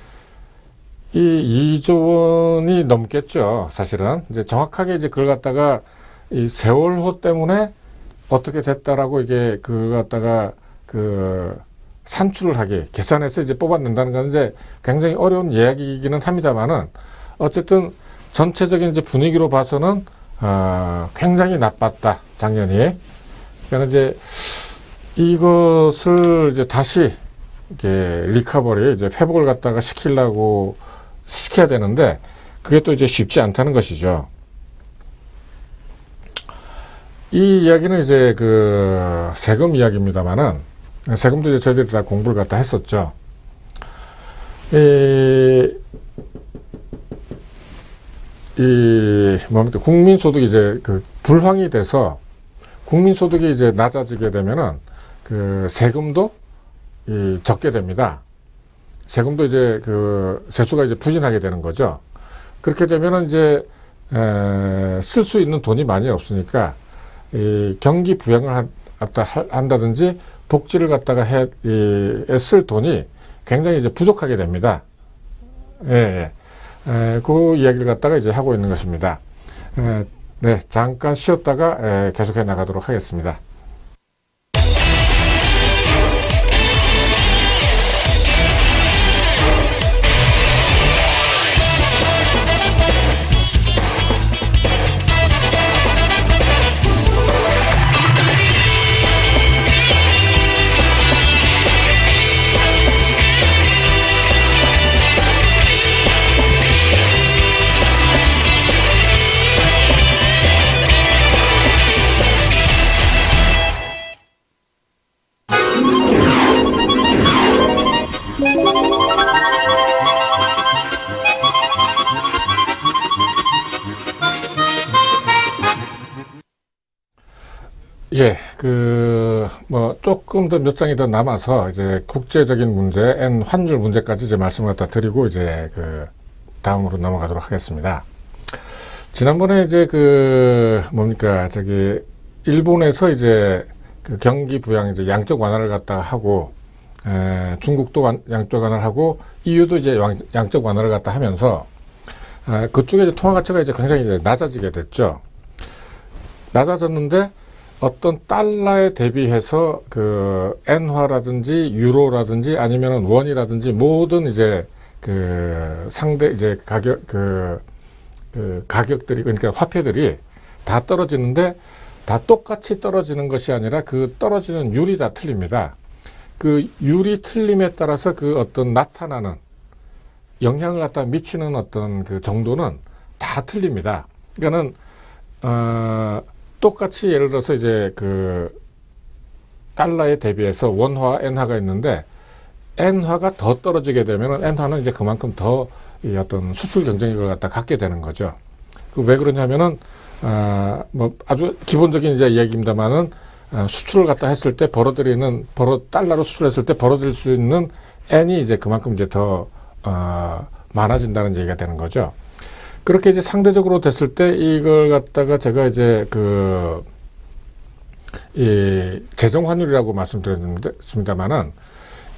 이 2조 원이 넘겠죠. 사실은 이제 정확하게 이제 그걸 갖다가 이 세월호 때문에 어떻게 됐다라고 이게 그걸 갖다가 산출을 하게 계산해서 이제 뽑아낸다는 건 이제 굉장히 어려운 이야기이기는 합니다만은 어쨌든 전체적인 이제 분위기로 봐서는 굉장히 나빴다 작년이. 그러니까 이제 이것을 이제 다시 이렇게 리커버리 이제 회복을 갖다가 시켜야 되는데 그게 또 이제 쉽지 않다는 것이죠. 이 이야기는 이제 그 세금 이야기입니다만은 세금도 이제 저희들이 다 공부를 갖다 했었죠. 국민소득이 이제 그 불황이 돼서 국민소득이 이제 낮아지게 되면은 그 세금도 적게 됩니다. 세금도 이제 그 세수가 이제 부진하게 되는 거죠. 그렇게 되면은 이제 쓸 수 있는 돈이 많이 없으니까 경기 부양을 한다든지 복지를 갖다가 쓸 돈이 굉장히 이제 부족하게 됩니다. 예. 그 이야기를 갖다가 이제 하고 있는 것입니다. 네, 잠깐 쉬었다가 계속해 나가도록 하겠습니다. 예, 조금 더 몇 장이 더 남아서, 이제, 국제적인 문제, 환율 문제까지 이제 말씀을 갖다 드리고, 이제, 다음으로 넘어가도록 하겠습니다. 지난번에 이제, 일본에서 이제, 경기 부양, 이제, 양적 완화를 갖다가 하고, 중국도 양적 완화를 하고, EU도 이제 양적 완화를 갖다 하면서, 그쪽에 이제 통화 가치가 이제 굉장히 이제 낮아지게 됐죠. 낮아졌는데, 어떤 달러에 대비해서 엔화라든지 유로라든지 아니면은 원이라든지 모든 이제 상대 이제 가격들이, 그러니까 화폐들이 다 떨어지는데, 다 똑같이 떨어지는 것이 아니라 그 떨어지는 율이 다 틀립니다. 그 율이 틀림에 따라서 어떤 나타나는 영향을 갖다 미치는 어떤 정도는 다 틀립니다. 그러니까는 똑같이 예를 들어서 이제 달러에 대비해서 원화와 엔화가 있는데, 엔화가 더 떨어지게 되면 엔화는 이제 그만큼 더 어떤 수출 경쟁력을 갖다 갖게 되는 거죠. 왜 그러냐면은 아주 기본적인 이제 이야기입니다만은, 수출을 갖다 했을 때 달러로 수출했을 때 벌어들일 수 있는 엔이 이제 그만큼 이제 더 많아진다는 얘기가 되는 거죠. 그렇게 이제 상대적으로 됐을 때 이걸 갖다가 제가 이제 이 재정 환율이라고 말씀드렸습니다만은,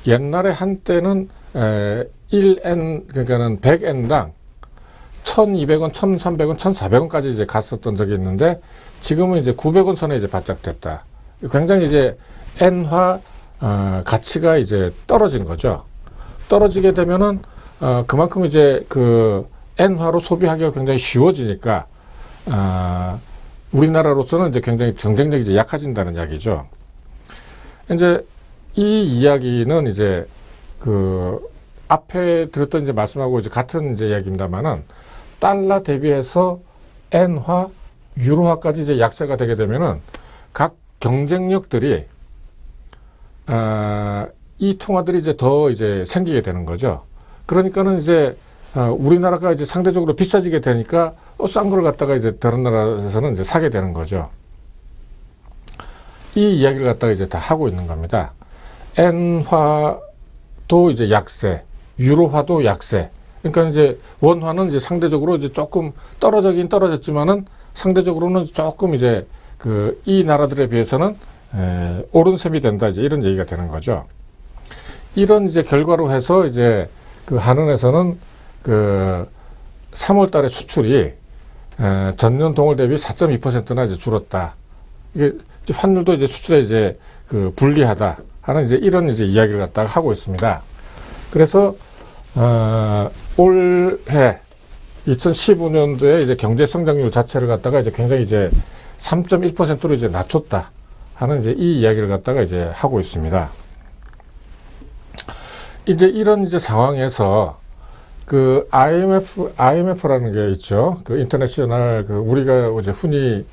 옛날에 한때는 1엔, 그러니까는 100엔당 1,200원, 1,300원, 1,400원까지 이제 갔었던 적이 있는데, 지금은 이제 900원 선에 이제 바짝 됐다. 굉장히 이제 엔화 가치가 이제 떨어진 거죠. 떨어지게 되면은 그만큼 이제 엔화로 소비하기가 굉장히 쉬워지니까, 우리나라로서는 이제 굉장히 경쟁력이 이제 약해진다는 이야기죠. 이제 이 이야기는 이제 앞에 들었던 이제 말씀하고 이제 같은 이제 이야기입니다만은, 달러 대비해서 엔화, 유로화까지 이제 약세가 되게 되면은 각 경쟁력들이, 이 통화들이 이제 더 이제 생기게 되는 거죠. 그러니까는 이제 우리나라가 이제 상대적으로 비싸지게 되니까 싼 걸 갖다가 이제 다른 나라에서는 이제 사게 되는 거죠. 이 이야기를 갖다가 이제 다 하고 있는 겁니다. 엔화도 이제 약세, 유로화도 약세. 그러니까 이제 원화는 이제 상대적으로 이제 조금 떨어지긴 떨어졌지만은, 상대적으로는 조금 이제 이 나라들에 비해서는 오른 셈이 된다, 이제 이런 얘기가 되는 거죠. 이런 이제 결과로 해서 이제 한은에서는 3월 달에 수출이 전년 동월 대비 4.2%나 이제 줄었다. 이게 이제 환율도 이제 수출에 이제 불리하다 하는 이제 이런 이제 이야기를 갖다가 하고 있습니다. 그래서 올해 2015년도에 이제 경제 성장률 자체를 갖다가 이제 굉장히 이제 3.1%로 이제 낮췄다 하는 이제 이 이야기를 갖다가 이제 하고 있습니다. 이제 이런 이제 상황에서 IMF라는 게 있죠. 인터내셔널, 우리가 이제 흔히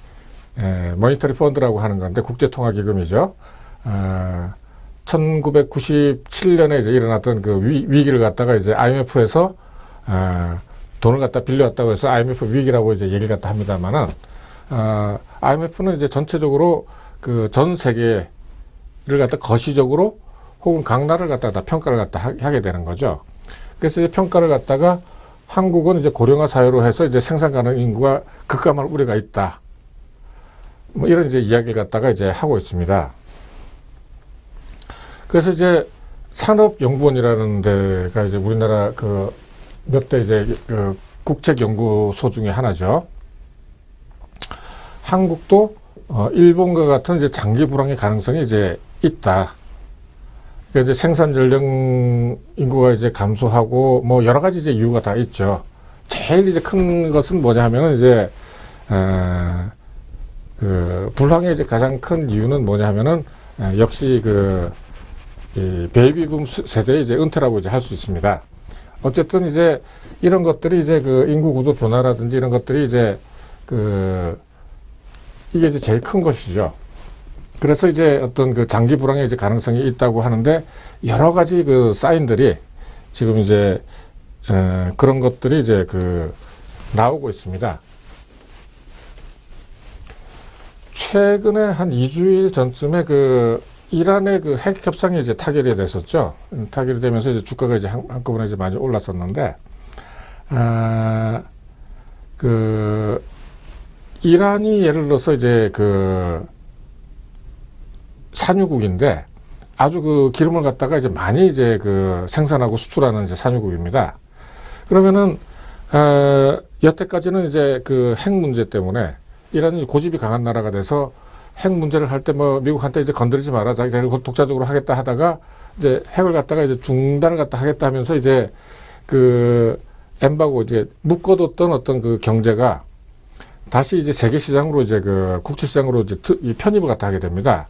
모니터리 펀드라고 하는 건데, 국제통화기금이죠. 1997년에 이제 일어났던 위기를 갖다가 이제 IMF에서 돈을 갖다 빌려왔다고 해서 IMF 위기라고 이제 얘기를 갖다 합니다만은, IMF는 이제 전체적으로 전 세계를 갖다 거시적으로 혹은 각 나라를 갖다가 평가를 갖다 하게 되는 거죠. 그래서 이제 평가를 갖다가 한국은 이제 고령화 사회로 해서 이제 생산 가능 인구가 급감할 우려가 있다. 이런 이제 이야기를 갖다가 이제 하고 있습니다. 그래서 이제 산업연구원이라는 데가 이제 우리나라 몇 대 이제 국책연구소 중에 하나죠. 한국도 일본과 같은 이제 장기 불황의 가능성이 이제 있다. 그러니까 이제 생산 연령 인구가 이제 감소하고 뭐 여러 가지 이제 이유가 다 있죠. 제일 이제 큰 것은 뭐냐 하면은 이제 그 불황의 이제 가장 큰 이유는 뭐냐 하면은 역시 이 베이비붐 세대의 이제 은퇴라고 이제 할 수 있습니다. 어쨌든 이제 이런 것들이 이제 그 인구 구조 변화라든지 이런 것들이 이제 이게 이제 제일 큰 것이죠. 그래서 이제 어떤 그 장기 불황의 이제 가능성이 있다고 하는데 여러 가지 그 사인들이 지금 이제 그런 것들이 이제 나오고 있습니다. 최근에 한 2주일 전쯤에 이란의 핵 협상이 이제 타결이 됐었죠. 타결이 되면서 이제 주가가 이제 한꺼번에 이제 많이 올랐었는데, 이란이 예를 들어서 이제 산유국인데 아주 기름을 갖다가 이제 많이 이제 생산하고 수출하는 이제 산유국입니다. 그러면은, 여태까지는 이제 핵 문제 때문에 이란이 고집이 강한 나라가 돼서 핵 문제를 할 때 뭐 미국한테 이제 건드리지 마라, 자기가 독자적으로 하겠다 하다가 이제 핵을 갖다가 이제 중단을 갖다 하겠다 하면서 이제 엠바고 이제 묶어뒀던 어떤 경제가 다시 이제 세계 시장으로 이제 국제 시장으로 이제 편입을 갖다 하게 됩니다.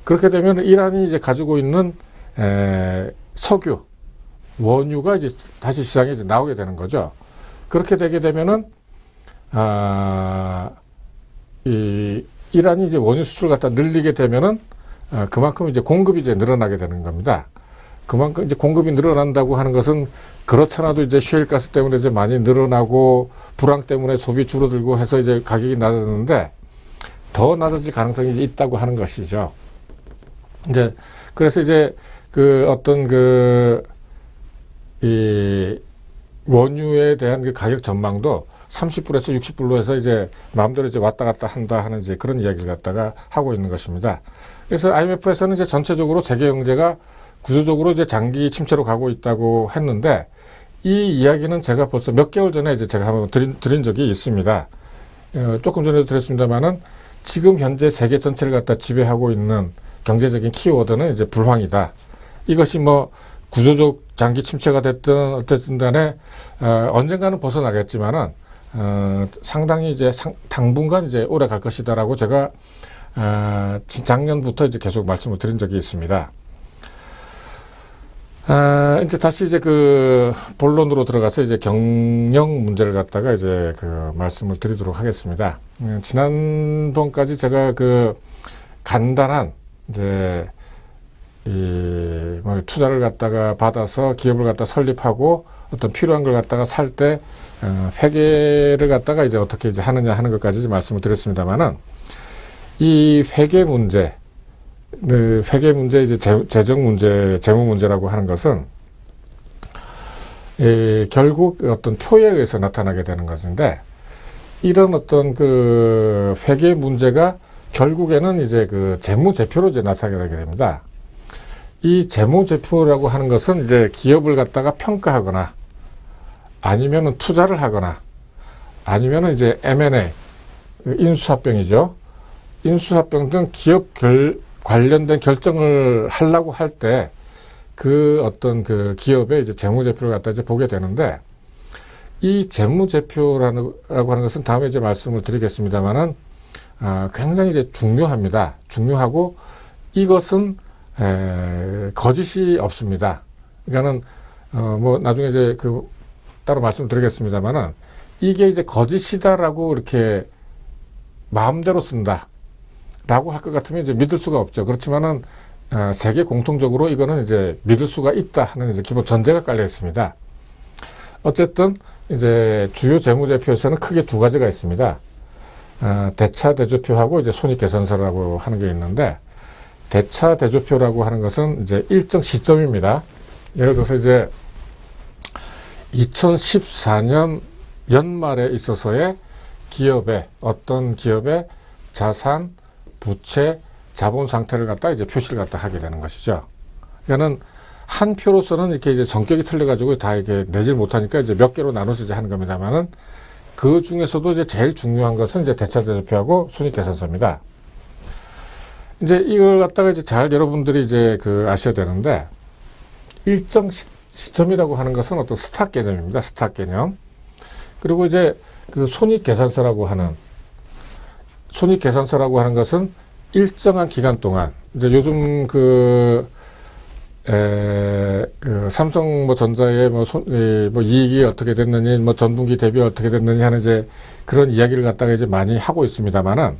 그렇게 되면 이란이 이제 가지고 있는 석유, 원유가 이제 다시 시장에 이제 나오게 되는 거죠. 그렇게 되게 되면은 이란이 이제 원유 수출을 갖다 늘리게 되면은 그만큼 이제 공급이 이제 늘어나게 되는 겁니다. 그만큼 이제 공급이 늘어난다고 하는 것은 그렇잖아도 이제 셰일가스 때문에 이제 많이 늘어나고 불황 때문에 소비 줄어들고 해서 이제 가격이 낮아졌는데 더 낮아질 가능성이 이제 있다고 하는 것이죠. 이제 그래서 이제 이 원유에 대한 가격 전망도 30불에서 60불로 해서 이제 마음대로 이제 왔다 갔다 한다 하는 이제 그런 이야기를 갖다가 하고 있는 것입니다. 그래서 IMF에서는 이제 전체적으로 세계 경제가 구조적으로 이제 장기 침체로 가고 있다고 했는데 이 이야기는 제가 벌써 몇 개월 전에 이제 제가 한번 드린 적이 있습니다. 조금 전에도 드렸습니다만은 지금 현재 세계 전체를 갖다 지배하고 있는 경제적인 키워드는 이제 불황이다. 이것이 뭐 구조적 장기 침체가 됐든 어쨌든 간에 언젠가는 벗어나겠지만은 상당히 이제 당분간 이제 오래 갈 것이다라고 제가 작년부터 이제 계속 말씀을 드린 적이 있습니다. 이제 다시 이제 본론으로 들어가서 이제 경영 문제를 갖다가 이제 말씀을 드리도록 하겠습니다. 지난번까지 제가 간단한 이제 투자를 갖다가 받아서 기업을 갖다 설립하고 어떤 필요한 걸 갖다가 살 때 회계를 갖다가 이제 어떻게 이제 하느냐 하는 것까지 말씀을 드렸습니다만은 이 회계 문제, 이제 재정 문제, 재무 문제라고 하는 것은 결국 어떤 표에 의해서 나타나게 되는 것인데 이런 어떤 회계 문제가 결국에는 이제 재무제표로 이제 나타나게 됩니다. 이 재무제표라고 하는 것은 이제 기업을 갖다가 평가하거나 아니면은 투자를 하거나 아니면은 이제 M&A, 인수합병이죠. 인수합병 등 기업 관련된 결정을 하려고 할 때 어떤 기업의 이제 재무제표를 갖다 이제 보게 되는데 이 재무제표라고 하는 것은 다음에 이제 말씀을 드리겠습니다만은 굉장히 이제 중요합니다. 중요하고 이것은 거짓이 없습니다. 그러니까는 뭐 나중에 이제 따로 말씀드리겠습니다만은 이게 이제 거짓이다라고 이렇게 마음대로 쓴다라고 할 것 같으면 이제 믿을 수가 없죠. 그렇지만은 세계 공통적으로 이거는 이제 믿을 수가 있다 하는 이제 기본 전제가 깔려 있습니다. 어쨌든 이제 주요 재무제표에서는 크게 두 가지가 있습니다. 대차 대조표하고 이제 손익계산서라고 하는 게 있는데 대차 대조표라고 하는 것은 이제 일정 시점입니다. 예를 들어서 이제 2014년 연말에 있어서의 어떤 기업의 자산, 부채, 자본 상태를 갖다 이제 표시를 갖다 하게 되는 것이죠. 그러니까는 한 표로서는 이렇게 이제 성격이 틀려가지고 다 이렇게 내질 못하니까 이제 몇 개로 나눠서 이제 하는 겁니다만은 그 중에서도 이제 제일 중요한 것은 이제 대차대조표하고 손익계산서입니다. 이제 이걸 갖다가 이제 잘 여러분들이 이제 아셔야 되는데 일정 시점이라고 하는 것은 어떤 스탑 개념입니다. 스탑 개념. 그리고 이제 손익계산서라고 하는 것은 일정한 기간 동안 이제 요즘 삼성 뭐 전자의 뭐 이익이 어떻게 됐느니 뭐 전분기 대비 어떻게 됐느니 하는 이제 그런 이야기를 갖다가 이제 많이 하고 있습니다만은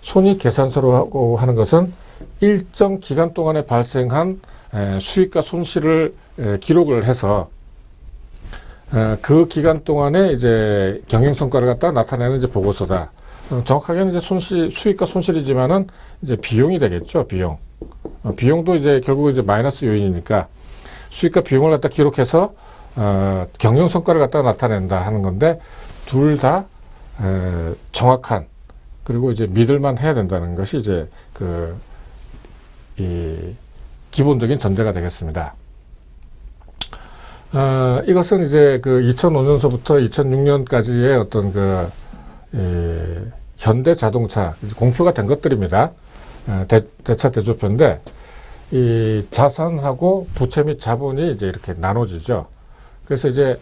손익계산서라고 하는 것은 일정 기간 동안에 발생한 수익과 손실을 기록을 해서 그 기간 동안에 이제 경영성과를 갖다 나타내는 이제 보고서다. 정확하게는 이제 수익과 손실이지만은 이제 비용이 되겠죠, 비용. 비용도 이제 결국 이제 마이너스 요인이니까 수익과 비용을 갖다 기록해서 경영성과를 갖다 나타낸다 하는 건데 둘 다 정확한 그리고 이제 믿을만 해야 된다는 것이 이제 이 기본적인 전제가 되겠습니다. 이것은 이제 2005년서부터 2006년까지의 어떤 현대 자동차 공표가 된 것들입니다. 대차 대조표인데 이 자산하고 부채 및 자본이 이제 이렇게 나눠지죠. 그래서 이제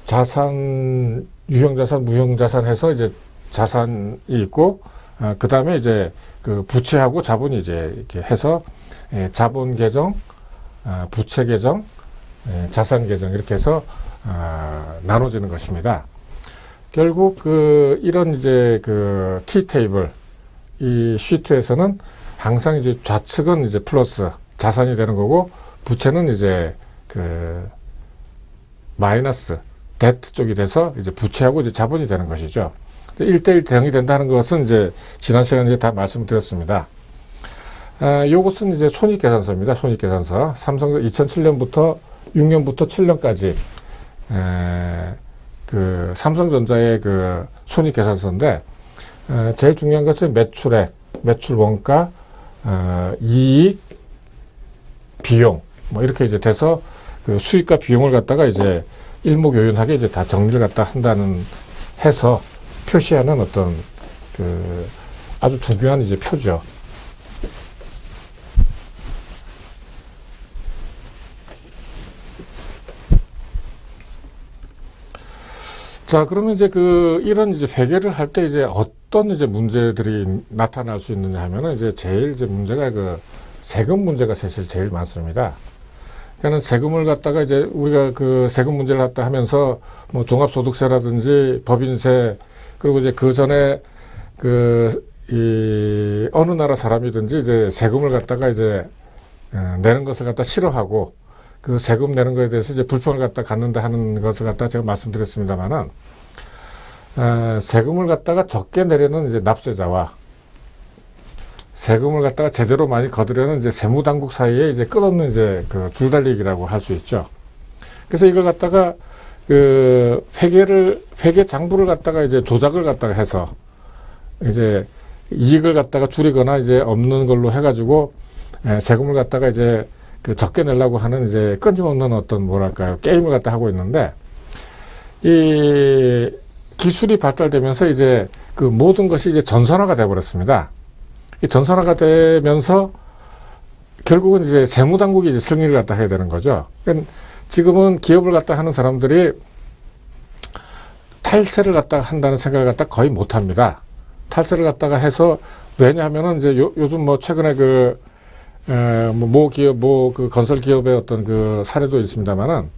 자산, 유형자산, 무형자산 해서 이제 자산이 있고 그 다음에 이제 부채하고 자본이 이제 이렇게 해서 자본 계정, 부채 계정, 자산 계정 이렇게 해서 나눠지는 것입니다. 결국 이런 이제 T 테이블 이 시트에서는 항상 이제 좌측은 이제 플러스 자산이 되는 거고 부채는 이제 마이너스 데트 쪽이 돼서 이제 부채하고 이제 자본이 되는 것이죠. 1대1 대응이 된다는 것은 이제 지난 시간에 다 말씀드렸습니다. 요것은 이제 손익계산서입니다. 손익계산서. 삼성 2007년부터 6년부터 7년까지 삼성전자의 손익계산서인데 제일 중요한 것은 매출액, 매출 원가, 이익, 비용 뭐 이렇게 이제 돼서 수익과 비용을 갖다가 이제 일목요연하게 이제 다 정리를 갖다 한다는 해서 표시하는 어떤 아주 중요한 이제 표죠. 자, 그러면 이제 이런 이제 회계를 할 때 이제 어떤 이제 문제들이 나타날 수 있느냐 하면은 이제 제일 이제 문제가 세금 문제가 사실 제일 많습니다. 그러니까는 세금을 갖다가 이제 우리가 세금 문제를 갖다 하면서 뭐 종합소득세라든지 법인세 그리고 이제 그 전에 어느 나라 사람이든지 이제 세금을 갖다가 이제 내는 것을 갖다 싫어하고 그 세금 내는 것에 대해서 이제 불평을 갖다 갖는다 하는 것을 갖다 제가 말씀드렸습니다만은 세금을 갖다가 적게 내려는 이제 납세자와 세금을 갖다가 제대로 많이 거두려는 이제 세무당국 사이에 이제 끝없는 이제 줄달리기라고 할 수 있죠. 그래서 이걸 갖다가 회계 장부를 갖다가 이제 조작을 갖다가 해서 이제 이익을 갖다가 줄이거나 이제 없는 걸로 해가지고 세금을 갖다가 이제 적게 내려고 하는 이제 끊임없는 어떤 뭐랄까요 게임을 갖다 하고 있는데 이 기술이 발달되면서 이제 모든 것이 이제 전산화가 되어버렸습니다. 이 전산화가 되면서 결국은 이제 세무당국이 이제 승리를 갖다 해야 되는 거죠. 그러니까 지금은 기업을 갖다 하는 사람들이 탈세를 갖다가 한다는 생각을 갖다 거의 못 합니다. 탈세를 갖다가 해서 왜냐하면은 이제 요즘 뭐 최근에 모 기업, 건설 기업의 어떤 사례도 있습니다만은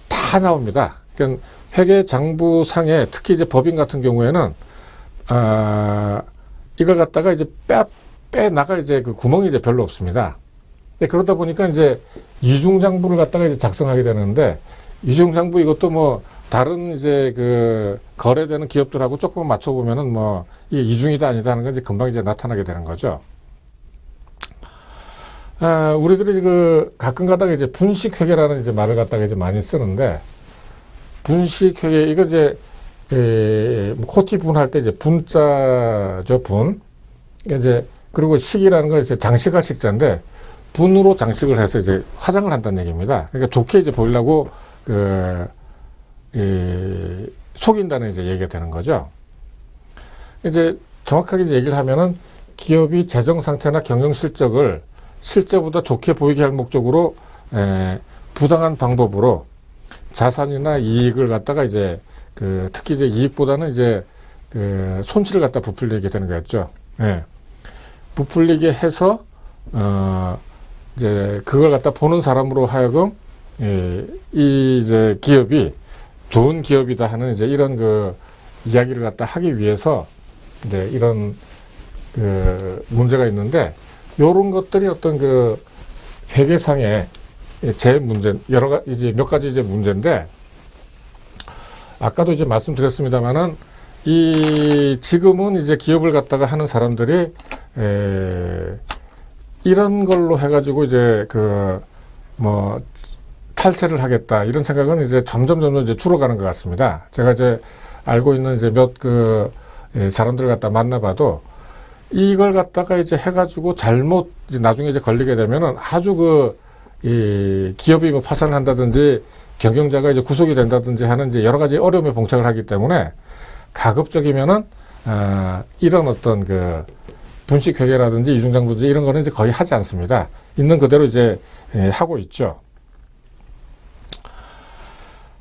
다 나옵니다. 그러니까 회계장부상에 특히 이제 법인 같은 경우에는, 이걸 갖다가 이제 빼 나갈 이제 구멍이 이제 별로 없습니다. 그러다 보니까 이제 이중장부를 갖다가 이제 작성하게 되는데, 이중장부 이것도 뭐 다른 이제 거래되는 기업들하고 조금 맞춰보면은 뭐 이게 이중이다 아니다 하는 건 이제 금방 이제 나타나게 되는 거죠. 우리들이 가끔 가다가 이제 분식회계라는 이제 말을 갖다가 이제 많이 쓰는데, 분식회계, 이거 이제, 코티 분할 때 이제 분자죠, 분. 이제, 그리고 식이라는 건 이제 장식할 식자인데, 분으로 장식을 해서 이제 화장을 한다는 얘기입니다. 그러니까 좋게 이제 보이려고 속인다는 이제 얘기가 되는 거죠. 이제 정확하게 이제 얘기를 하면은 기업이 재정 상태나 경영 실적을 실제보다 좋게 보이게 할 목적으로 부당한 방법으로 자산이나 이익을 갖다가 이제 특히 이제 이익보다는 이제 손실을 갖다 부풀리게 되는 거였죠. 예. 부풀리게 해서 이제 그걸 갖다 보는 사람으로 하여금 이 이제 기업이 좋은 기업이다 하는 이제 이런 이야기를 갖다 하기 위해서 이제 이런 문제가 있는데, 요런 것들이 어떤 회계상의 제 문제, 이제 몇 가지 이제 문제인데, 아까도 이제 말씀드렸습니다만은 지금은 이제 기업을 갖다가 하는 사람들이 이런 걸로 해가지고 이제 탈세를 하겠다 이런 생각은 이제 점점 이제 줄어가는 것 같습니다. 제가 이제 알고 있는 이제 몇 사람들을 갖다 만나봐도 이걸 갖다가 이제 해가지고 잘못 이제 나중에 이제 걸리게 되면은 아주 이 기업이 파산을 한다든지 경영자가 이제 구속이 된다든지 하는 이제 여러 가지 어려움에 봉착을 하기 때문에 가급적이면은 이런 어떤 분식회계라든지 이중장부제 이런 거는 이제 거의 하지 않습니다. 있는 그대로 이제 하고 있죠.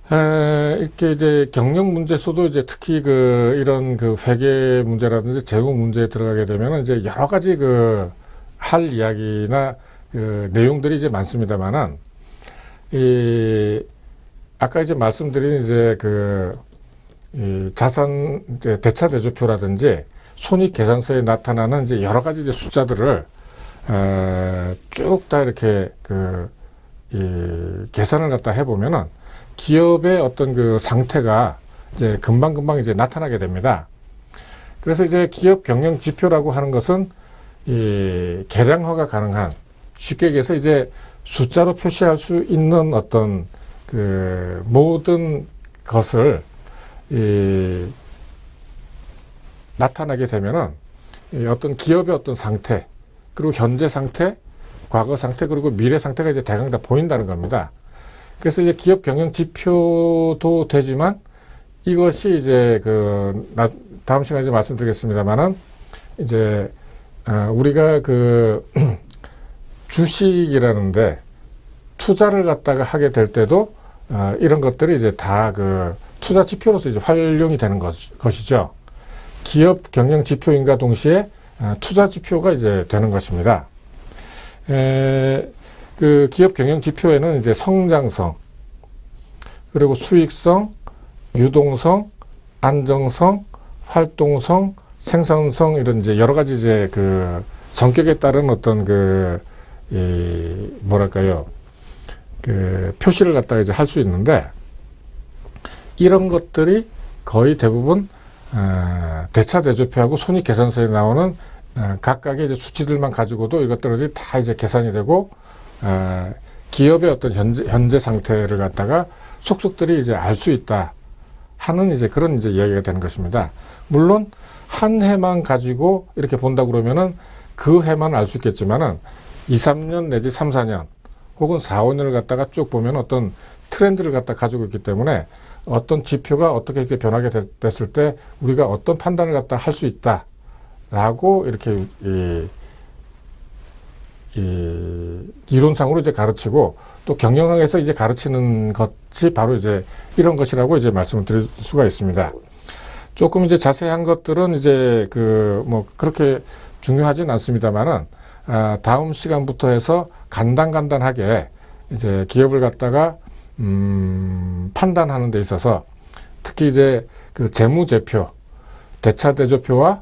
이렇게 이제 경영 문제에서도 이제 특히 이런 회계 문제라든지 재무 문제에 들어가게 되면 이제 여러 가지 할 이야기나 내용들이 이제 많습니다만은, 아까 이제 말씀드린 이제 이 자산 이제 대차대조표라든지 손익계산서에 나타나는 이제 여러 가지 이제 숫자들을 쭉 다 이렇게 계산을 갖다 해보면은 기업의 어떤 상태가 이제 금방금방 이제 나타나게 됩니다. 그래서 이제 기업 경영 지표라고 하는 것은 계량화가 가능한, 쉽게 얘기해서 이제 숫자로 표시할 수 있는 어떤 모든 것을 나타나게 되면은 어떤 기업의 어떤 상태, 그리고 현재 상태, 과거 상태, 그리고 미래 상태가 이제 대강 다 보인다는 겁니다. 그래서 이제 기업 경영 지표도 되지만, 이것이 이제 다음 시간에 이제 말씀드리겠습니다만은, 이제 우리가 주식이라는데 투자를 갖다가 하게 될 때도 이런 것들이 이제 다 투자 지표로서 이제 활용이 되는 것이죠. 기업 경영 지표인과 동시에 투자 지표가 이제 되는 것입니다. 기업 경영 지표에는 이제 성장성, 그리고 수익성, 유동성, 안정성, 활동성, 생산성, 이런 이제 여러 가지 이제 성격에 따른 어떤 뭐랄까요, 표시를 갖다가 이제 할 수 있는데, 이런 것들이 거의 대부분 대차대조표하고 손익계산서에 나오는 각각의 이제 수치들만 가지고도 이것들이 다 이제 계산이 되고, 기업의 어떤 현재 상태를 갖다가 속속들이 이제 알 수 있다 하는 이제 그런 이제 이야기가 되는 것입니다. 물론 한 해만 가지고 이렇게 본다 그러면은 그 해만 알 수 있겠지만은 2, 3년 내지 3, 4년 혹은 4, 5년을 갖다가 쭉 보면 어떤 트렌드를 갖다 가지고 있기 때문에 어떤 지표가 어떻게 이렇게 변하게 됐을 때 우리가 어떤 판단을 갖다 할 수 있다라고 이렇게 이론상으로 이제 가르치고, 또 경영학에서 이제 가르치는 것이 바로 이제 이런 것이라고 이제 말씀을 드릴 수가 있습니다. 조금 이제 자세한 것들은 이제 그렇게 중요하진 않습니다만은, 다음 시간부터 해서 간단하게 이제 기업을 갖다가 판단하는 데 있어서 특히 이제 재무제표, 대차대조표와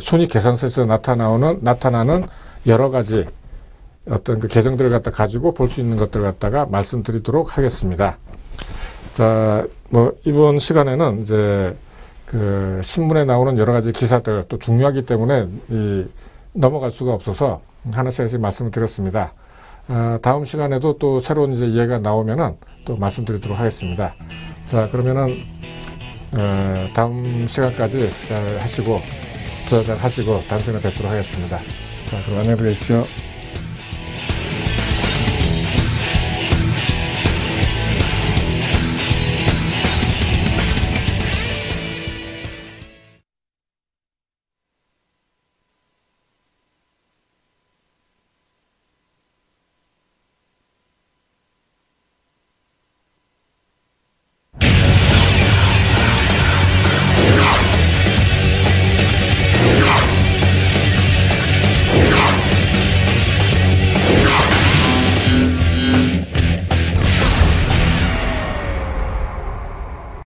손익계산서에서 나타나는 여러 가지 어떤 계정들을 갖다 가지고 볼 수 있는 것들을 갖다가 말씀드리도록 하겠습니다. 자, 이번 시간에는 이제 신문에 나오는 여러 가지 기사들 또 중요하기 때문에 넘어갈 수가 없어서 하나씩 말씀을 드렸습니다. 다음 시간에도 또 새로운 이제 이해가 나오면은 또 말씀드리도록 하겠습니다. 자, 그러면은 다음 시간까지 잘 하시고 투자 잘 하시고 다음 시간에 뵙도록 하겠습니다. 자, 그럼 안녕히 계십시오.